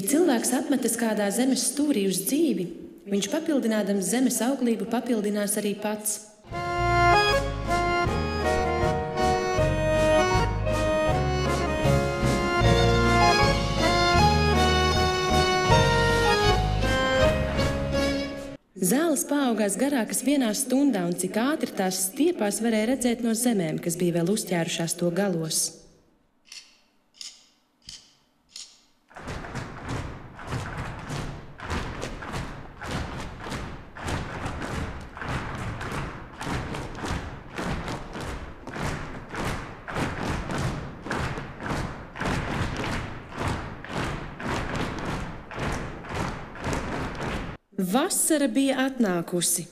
Ja cilvēks apmetas kādā zemes stūrī uz dzīvi, viņš papildinādams zemes auglību papildinās arī pats. Zāles paaugās garākas vienā stundā, un cik ātri tās stiepās varēja redzēt no zemēm, kas bija vēl uzķērušās to galos. Vasara bija atnākusi.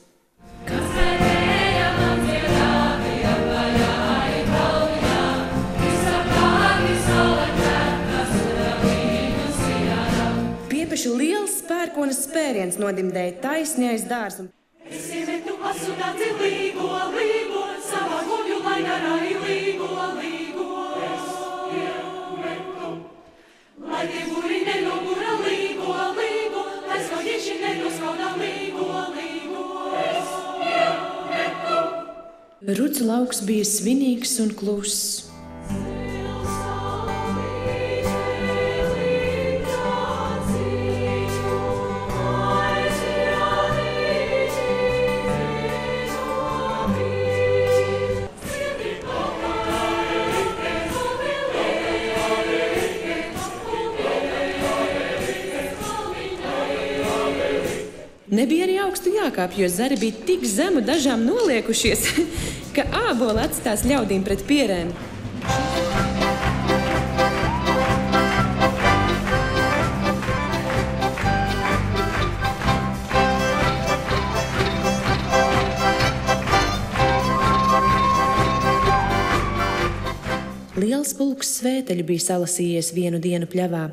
Piepeši liels pērkonas spēriens nodimdēja taisņais dārs. Siemetu asudāci līgo, līgo, savā guļu lainarāji līgo, līgo. Lai tie guri nenogura līgo, līgo, lai skaudieši nenoskaudā līgo, līgo. Rudzu lauks bija svinīgs un kluss. Nebija arī augstu jākāp, jo zari bija tik zemu dažām noliekušies, ka āboli atstās ļaudīm pret pierēm. Liels pulks svēteļu bija salasījies vienu dienu pļavā.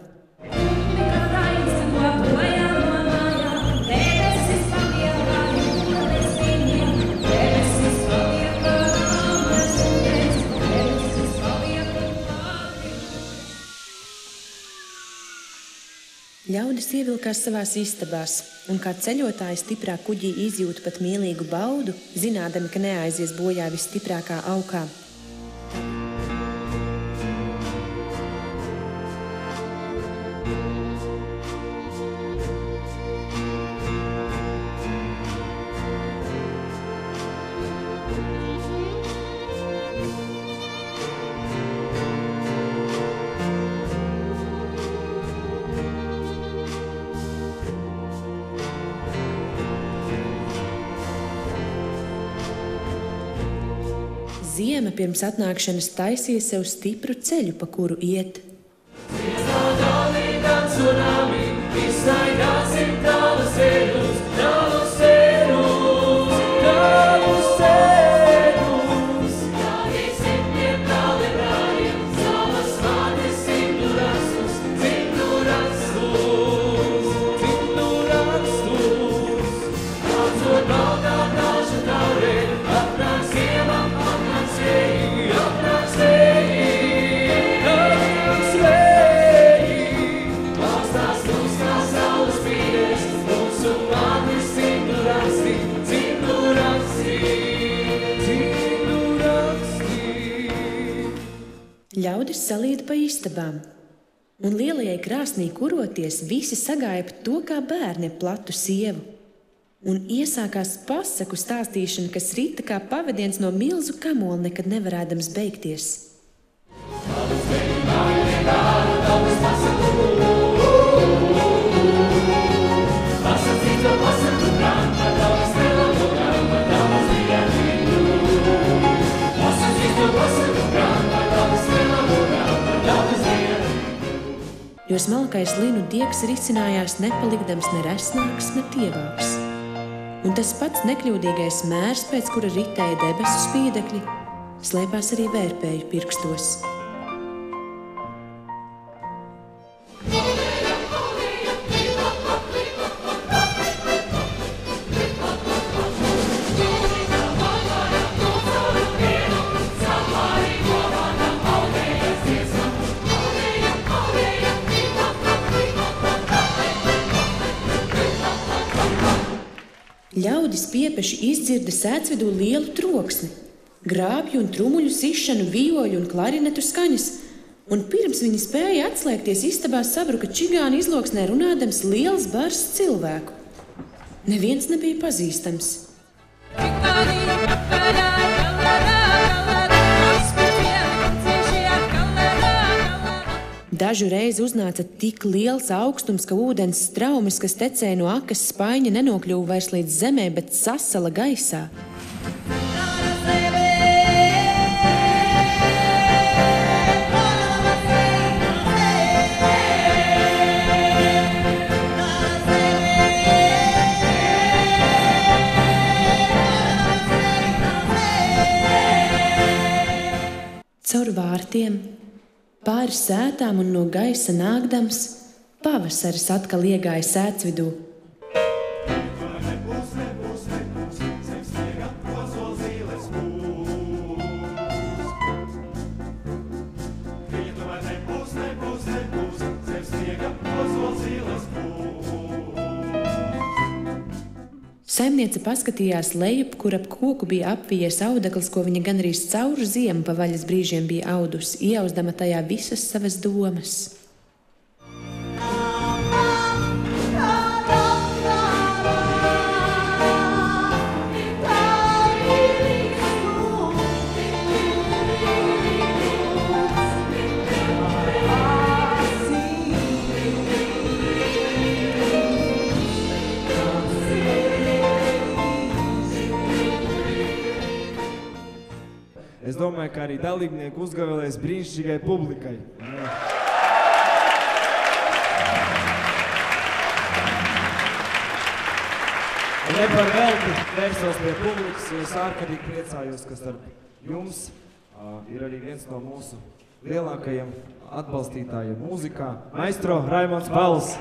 Ļaudis ievilkās savās istabās, un kā ceļotāji stiprā kuģī izjūta pat mīlīgu baudu, zinādami, ka neaizies bojā visstiprākā aukā. Ziema pirms atnākšanas taisīja sev stipru ceļu, pa kuru iet. Ļaudis salīda pa istabām, un lielajai krāsnī kuroties, visi sagāja pa to kā bērni platu sievu. Un iesākās pasaku stāstīšana, kas rita kā pavadiens no milzu kamola, nekad nevarēdams beigties. Jo smalkais linu diegs risinājās nepalikdams ne resnāks, ne tievāks. Un tas pats nekļūdīgais mērs, pēc kura ritēja debesu spīdekļi, slēpās arī vērpēju pirkstos. ļaudis piepeši izdzirda sēcvidū lielu troksni, grābju un trumuļu sišanu, vioļu un klarinetu skaņas, un pirms viņi spēja atslēgties istabā sabruka čigāna izloksnē runādams liels bars cilvēku. Neviens nebija pazīstams. Dažu reizi uznāca tik liels augstums, ka ūdens straumes, kas tecēja no akas spaiņa, nenokļuva vairs līdz zemē, bet sasala gaisā. Caur vārtiem, pāri sētām un no gaisa nākdams, pavasaris atkal iegāja sēcvidū. Saimniece paskatījās lejup, kur ap koku bija apvijies audekls, ko viņa gandrīz cauru ziemu pa vaļas brīžiem bija audusi, ieauzdama tajā visas savas domas. Es domāju, ka arī dalībnieki uzgavēlēs brīnišķīgai publikai. Ne par velti vērsos pie publikas, jo es ārkārtīgi priecājos, ka starp jums ir arī viens no mūsu lielākajiem atbalstītājiem mūzikā, maestro Raimonds Pauls.